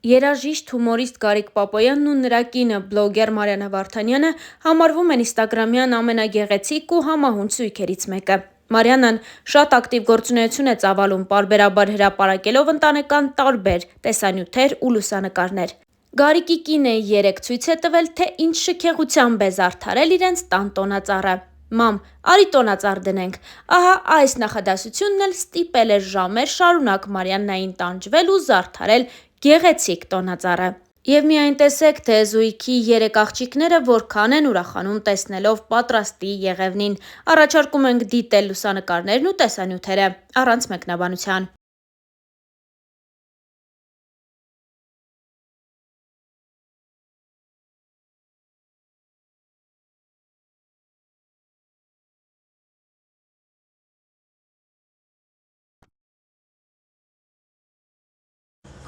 Երաժիշտ, հումորիստ Գարիկ Պապոյանն ու նրա կինը բլոգեր Մարիաննա Վարդանյանը համարվում են ինստագրամյան ամենագեղեցիկ ու համահունչ զույգերից մեկը։ Մարիաննան շատ ակտիվ գործունեություն է ծավալում, պարբերաբար հրապարակելով ընտանեկան տարբեր տեսանյութեր ու լուսանկարներ։ Գարիկի կինը երեկ ցույց է տվել, թե ինչ շքեղությամբ է զարդարել իրենց տան տոնածառը։ Մամ, արի տոնածառ դնենք։ Ահա այս նախադասությունն էլ ստիպել էր ժամեր շարունակ Մարիաննային տանջվել ու զարդարել գեղեցիկ տոնածառը։ Եվ միայն տեսեք, թե զույգի 3 աղջիկները որքան են ուրախանում տեսնելով պատրաստի եղևնին։ Առաջարկում ենք դիտել լուսանկարներն ու տեսանյութերը առանց մեկնաբանության։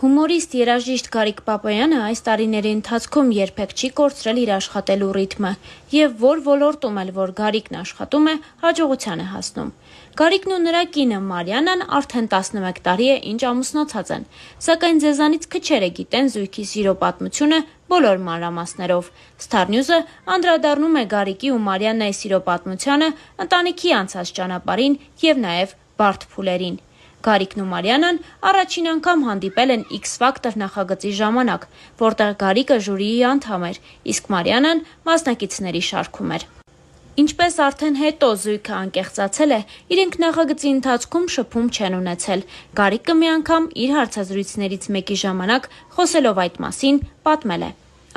Հումորիստ երաժիշտ Գարիկ Պապոյանը այս տարիների ընթացքում երբեք չի կորցրել իր աշխատելու ռիթմը և որ ոլորտում էլ որ Գարիկն աշխատում է, հաջողության է հասնում։ Գարիկն ու նրա կինը Մարիաննան արդեն 11 տարի է ինչ ամուսնացած են, սակայն ձեզանից քչերը գիտեն զույգի սիրո պատմությունը բոլոր մանրամասներով։ Star News-ը անդրադառնում է Գարիկի ու Մարիաննայի սիրո պատմությանը, ընտանիքի անցած ճանապարհին և նաև բարդ փուլերին։ Գարիկն ու Մարիաննան առաջին անգամ հանդիպել են X Factor նախագծի ժամանակ, որտեղ Գարիկը ժյուրիի անդամ էր, իսկ Մարիաննան մասնակիցների շարքում էր։ Ինչպես արդեն հետո զույգը անկեղծացել է, իրենք նախագծի ընթացքում շփում չեն ունեցել։ Գարիկը մի անգամ իր հարցազրույցներից մեկի ժամանակ խոսելով այդ մասին պատմել է.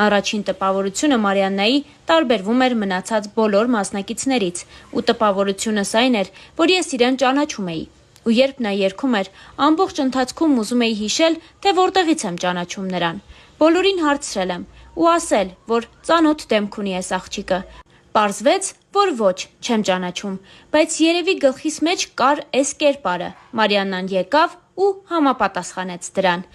Առաջին տպավորությունը Մարիաննայի տարբերվում էր մնացած բոլոր մասնակիցներից, ու տպավորությունս այն էր, որ ես իրեն ճանաչում էի։ Ու երբ նա երգում էր, ամբողջ ընթացքում ուզում էի հիշել, թե որտեղից եմ ճանաչում նրան։ Բոլորին հարցրել եմ ու ասել, որ ծանոթ դեմք ունի այս աղջիկը։ Պարզվեց, որ ոչ, չեմ ճանաչում, բայց երևի գլխիս մեջ կար էս կերպարը։ Մարիաննան եկավ ու համապատասխանեց դրան։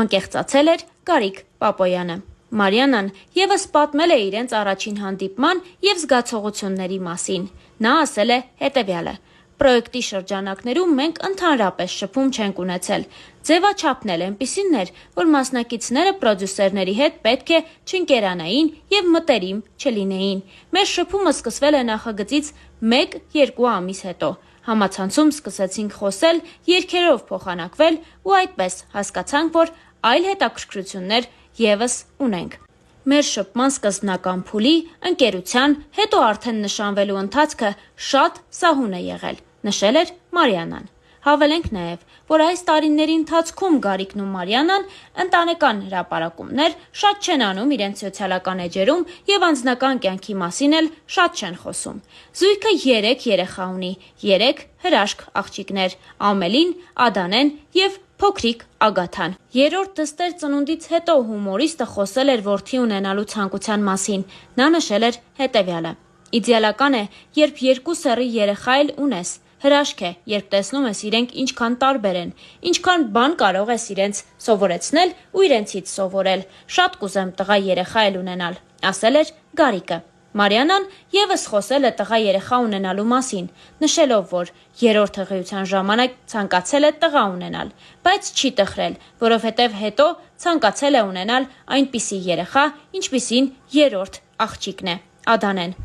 Անկեղծացել էր Գարիկ Պապոյանը։ Մարիաննան ևս պատմել է իրենց առաջին հանդիպման և զգացողությունների մասին։ Նա ասել է հետևյալը. Պրոյեկտի շրջանակներում մենք ընդհանրապես շփում չենք ունեցել։ Ձևաչափն էլ այնպիսին էր, որ մասնակիցները պրոդյուսերների հետ պետք է չընկերանային և մտերիմ չլինեին։ Մեր շփումը սկսվել է նախագծից 1-2 ամիս հետո։ Համացանցում սկսեցինք խոսել, երգերով փոխանակվել ու այդպես հասկացանք, որ այլ հետաքրքրություններ ևս ունենք։ Մեր շփման սկզբնական փուլի, ընկերության, հետո արդեն նշանվելու ընթացքը շատ սահուն է եղել, նշել էր Մարիաննան։ Հավելենք նաև, որ այս տարիների ընթացքում Գարիկն ու Մարիաննան ընտանեկան հրապարակումներ շատ չեն անում իրենց սոցիալական էջերում և անձնական կյանքի մասին էլ շատ չեն խոսում։ Զույգը 3 երեխա ունի, 3 հրաշք աղջիկներ՝ Ամելին, Ադանեն և փոքրիկ Ագաթան։ Երրորդ դստեր ծնունդից հետո հումորիստը խոսել էր որդի ունենալու ցանկության մասին։ Նա նշել էր հետևյալը. Իդեալական է, երբ 2 սեռի երեխա էլ ունես։ Հրաշք է, երբ տեսնում ես իրենք ինչքան տարբեր են, ինչքան բան կարող ես իրենց սովորեցնել ու իրենցից սովորել։ Շատ կուզեմ տղա երեխա էլ ունենալ, ասել էր Գարիկը։ Մարիաննան ևս խոսել է տղա երեխա ունենալու մասին, նշելով, որ երրորդ հղիության ժամանակ ցանկացել է տղա ունենալ, բայց չի տխրել, որովհետև հետո ցանկացել է ունենալ այնպիսի երեխա, ինչպիսին երրորդ աղջիկն է՝ Ադանեն։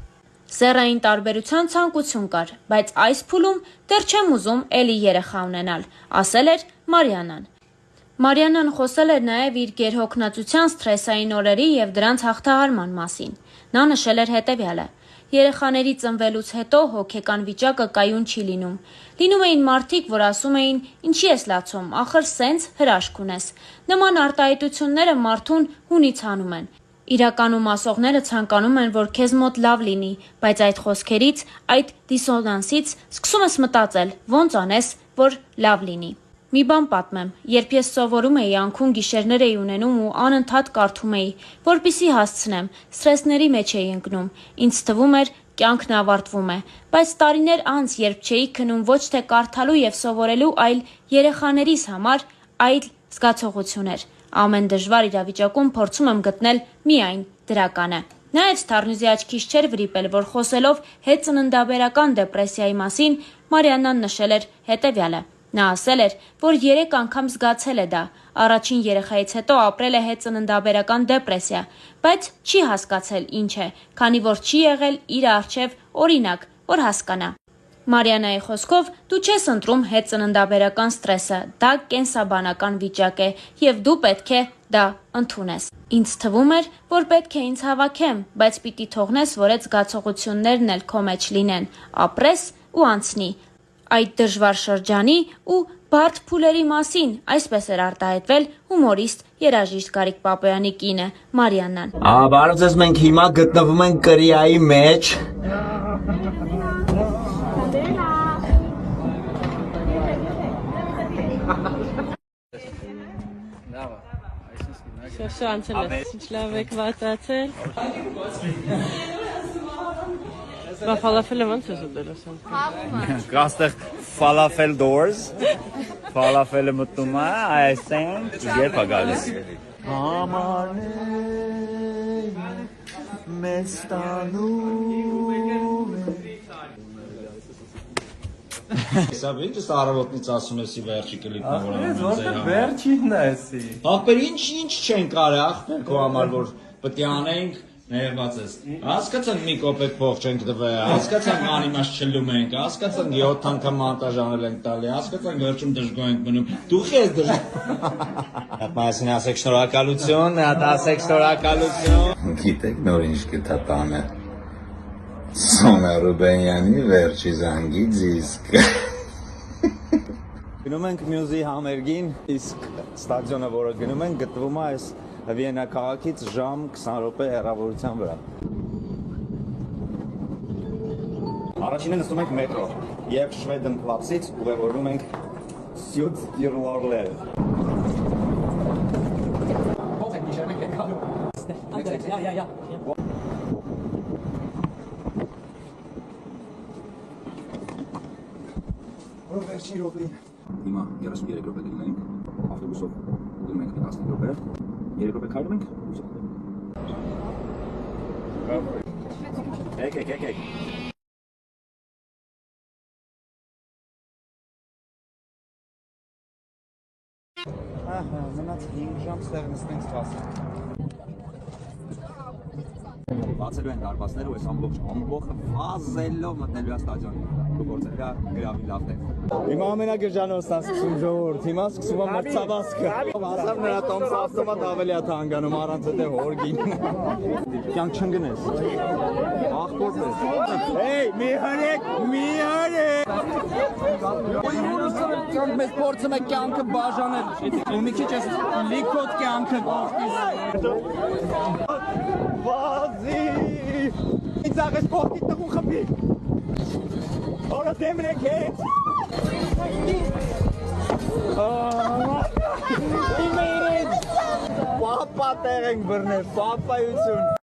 Սեռային տարբերության ցանկություն կար, բայց այս փուլում դեռ չեմ ուզում էլի երեխա ունենալ, ասել էր Մարիաննան։ Մարիաննան խոսել էր նաև իր գերհոգնածության սթրեսային օրերի և դրանց հաղթահարման մասին։ Նա նշել էր հետևյալը. Երեխաների ծնվելուց հետո հոգեկան վիճակը կայուն չի լինում։ Լինում էին մարդիկ, որ ասում էին՝ ինչի ես լացում, ախր սենց հրաշք ունես։ Նման արտահայտությունները մարդուն հունից հանում են։ Իրականում ասողները ցանկանում են, որ քեզ մոտ լավ լինի, բայց այդ խոսքերից, այդ դիսոնանսից սկսում ես մտածել՝ ոնց անես, որ լավ լինի։ Մի բան պատմեմ, երբ ես սովորում էի, անքուն գիշերներ էի ունենում ու անընդհատ կարդում էի, որպեսզի հասցնեմ, սթրեսների մեջ էի ընկնում, ինձ թվում էր կյանքն ավարտվում է, բայց տարիներ անց, երբ չէի քնում ոչ թե կարդալու և սովորելու, այլ երեխաներիս համար այլ զգացողություն էր։ Ամեն դժվար իրավիճակում փորձում եմ գտնել միայն դրականը։ Նաև Star News-ի աչքից չէր վրիպել, որ խոսելով հետծննդաբերական դեպրեսիայի մասին, Մարիաննան նշել էր հետևյալը. Նա ասել էր, որ 3 անգամ զգացել է դա, առաջին երեխայից հետո ապրել է հետծննդաբերական դեպրեսիա, բայց չի հասկացել ինչ է, քանի որ չի եղել իր առջև օրինակ, որ հասկանա։ Մարիանայի խոսքով դու չես ընտրում հետծննդաբերական ստրեսը, դա կենսաբանական վիճակ է և դու պետք է դա ընդունես։ Ինձ թվում էր, որ պետք է ինձ հավաքեմ, բայց պիտի թողնես, որ այդ զգացողություններն էլ քո մեջ լինեն, ապրես ու անցնի։ Այդ դժվար շրջանի ու բարդ փուլերի մասին այսպես էր արտահայտվել հումորիստ, երաժիշտ Գարիկ Պապոյանի կինը Մարիաննան։ Բարև ձեզ, մենք հիմա գտնվում ենք Կրիայի մեջ։ Շանչելես, ինչ լավ եք վատացել։ Բա ֆալաֆելը ոնց ես ուտել ասեմ։ Կաստեղ falafel doors, falafel-ը մտնում է, այսինքն երբ է գալիս։ Համարներ մեզ տանում Սա ինչ ես առավոտնից ասում ես ի վերջի կլիպն որ անում Որտե վերջինն է էսի։ Ախպեր ինչ չեն կարել ախպեր քո համար որ պետք է անենք ներված ես։ Հասկացանք մի կոպեկ փող չենք տվել, հասկացանք անիմաց չլում ենք, հասկացանք 7 անգամ մոնտաժ անել ենք տալի, հասկացանք վերջում դժգոհ ենք մնում։ Դու ես դժգոհ։ Մասին ասեք շնորհակալություն, ասեք շնորհակալություն։ Գիտեք նոր ինչ գտա տանը։ Սոնա Ռուբենյանի վերջի զանգի դիսկ։ Գնում ենք մյուզի համերգին, իսկ ստադիոնը, որը գնում ենք, գտնվում է այս Վիեննա քաղաքից ժամ 20 րոպե հեռավորության վրա։ Առաջինը նստում ենք մետրո եւ Շվեդեն Պլացից ուղևորվում ենք Սյուդիրլորլեր։ Հիմա 33 րոպե դնում ենք, ավտոբուսով դնում ենք 15 րոպե, 3 րոպե քայլում ենք Եկեք։ Ահա, մնաց 5 ժամ ստեղ նստենք սպասենք։ Բացելու են դարպասները ու այս ամբողջը վազելով մտնելու է ստադիոն։ Դու գործել է գրավի լավն է։ Հիմա ամենագրջանոցն է սկսում ժողովուրդ, հիմա սկսում է մրցավազքը։ Ասավ նրա տոմսը ավտոմատ ավելի է թանկանում առանց դե հորգին։ Կյանք չընկնես։ Ախպորն ես։ Հեյ, մի հրեք։ Կյանք մեզ փորձում է կյանքը բաժանել։ Ու մի քիչ էս լիքոտ կյանքը կողքից։ Վազի։ Ինձ աղես կողքից տղուն խփի։ Օրը դեմրեք հետ։ Պապա տեղ ենք բրնել, պապայություն։